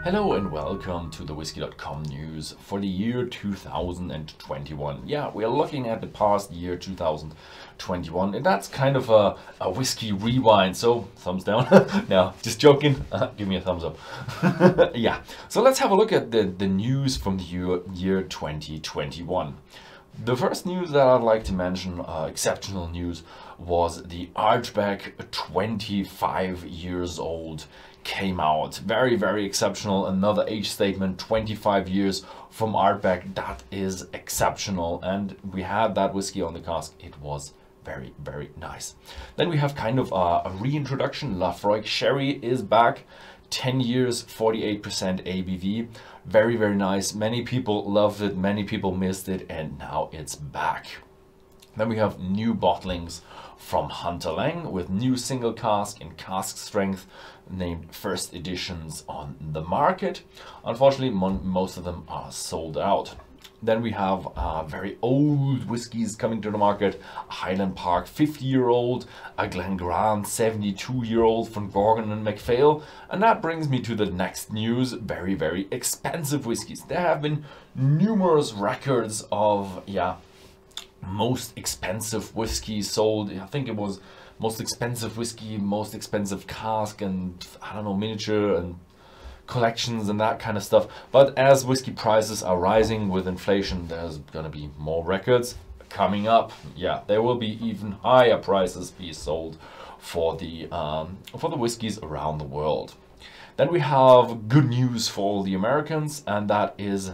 Hello and welcome to the Whisky.com news for the year 2021. Yeah, we're looking at the past year 2021, and that's kind of a whiskey rewind, so thumbs down. No, just joking. Give me a thumbs up. Yeah, so let's have a look at the news from the year 2021. The first news that I'd like to mention, exceptional news, was the Ardbeg 25 years old came out. Very, very exceptional. Another age statement, 25 years from Ardbeg. That is exceptional. And we had that whiskey on the cask. It was very, very nice. Then we have kind of a reintroduction. Laphroaig Sherry is back. 10 years, 48% ABV. Very, very nice. Many people loved it. Many people missed it. And now it's back. Then we have new bottlings from Laing with new single cask and cask strength named first editions on the market. Unfortunately, most of them are sold out. Then we have very old whiskies coming to the market. Highland Park 50-year-old, a Glenmorangie 72-year-old from Gorgon and MacPhail. And that brings me to the next news. Very, very expensive whiskies. There have been numerous records of, most expensive whiskey sold. I think it was most expensive whiskey, most expensive cask, and I don't know, miniature and collections and that kind of stuff. But as whiskey prices are rising with inflation, there's gonna be more records coming up. Yeah, there will be even higher prices be sold for the whiskeys around the world. Then we have good news for all the Americans, and that is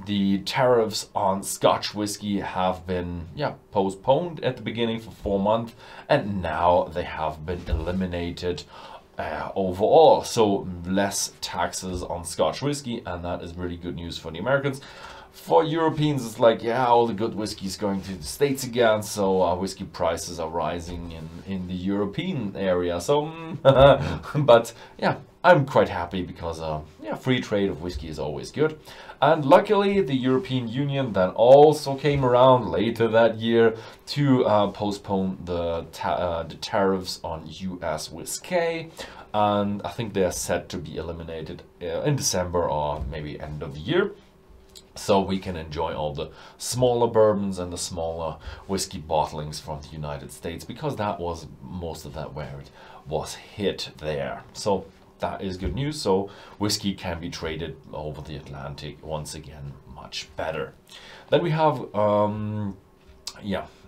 the tariffs on Scotch whiskey have been postponed at the beginning for 4 months, and now they have been eliminated overall. So less taxes on Scotch whiskey, and that is really good news for the Americans. For Europeans, it's like, all the good whiskey is going to the States again, so our whiskey prices are rising in the European area. So, but I'm quite happy because, free trade of whiskey is always good. And luckily, the European Union then also came around later that year to postpone the tariffs on US whiskey. And I think they're set to be eliminated in December or maybe end of the year. So we can enjoy all the smaller bourbons and the smaller whiskey bottlings from the United States, because that was most of that where it was hit there. So that is good news. So whiskey can be traded over the Atlantic once again much better. Then we have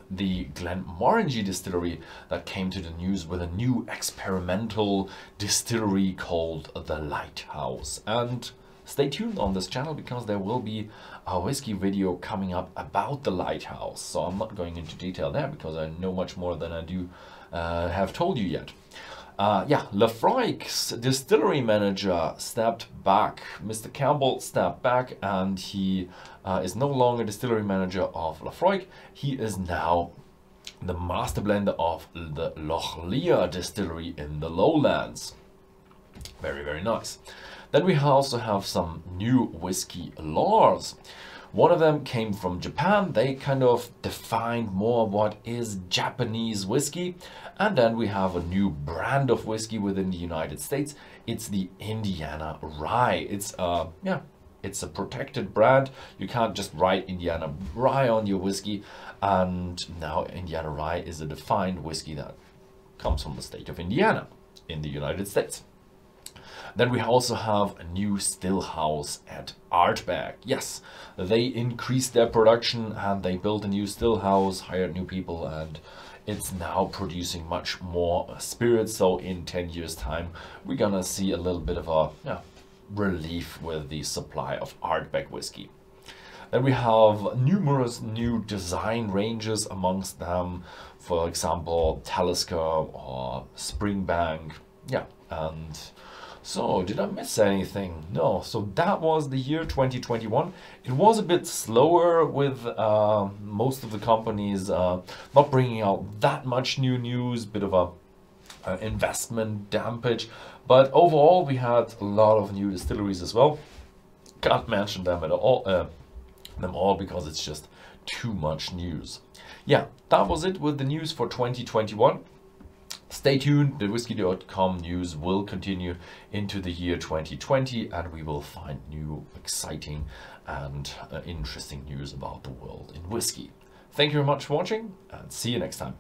the Glenmorangie distillery that came to the news with a new experimental distillery called the Lighthouse. And stay tuned on this channel because there will be a whiskey video coming up about the Lighthouse. So I'm not going into detail there because I know much more than I do have told you yet. Laphroaig's Distillery Manager stepped back. Mr. Campbell stepped back, and he is no longer Distillery Manager of Laphroaig. He is now the Master Blender of the Lochlea Distillery in the Lowlands. Very, very nice. Then we also have some new whiskey laws. One of them came from Japan. They kind of defined more what is Japanese whiskey. And then we have a new brand of whiskey within the United States. It's the Indiana Rye. It's a protected brand. You can't just write Indiana Rye on your whiskey. And now Indiana Rye is a defined whiskey that comes from the state of Indiana in the United States. Then we also have a new Stillhouse at Ardbeg. Yes, they increased their production and they built a new Stillhouse, hired new people, and it's now producing much more spirits. So in 10 years time, we're gonna see a little bit of a relief with the supply of Ardbeg whiskey. Then we have numerous new design ranges, amongst them, for example, Talisker or Springbank. And so, did I miss anything? No. So that was the year 2021. It was a bit slower with most of the companies not bringing out that much new news, bit of a investment dampage. But overall, we had a lot of new distilleries as well. Can't mention them at all, because it's just too much news. That was it with the news for 2021. Stay tuned, the Whisky.com news will continue into the year 2020, and we will find new, exciting and interesting news about the world in whiskey. Thank you very much for watching, and see you next time.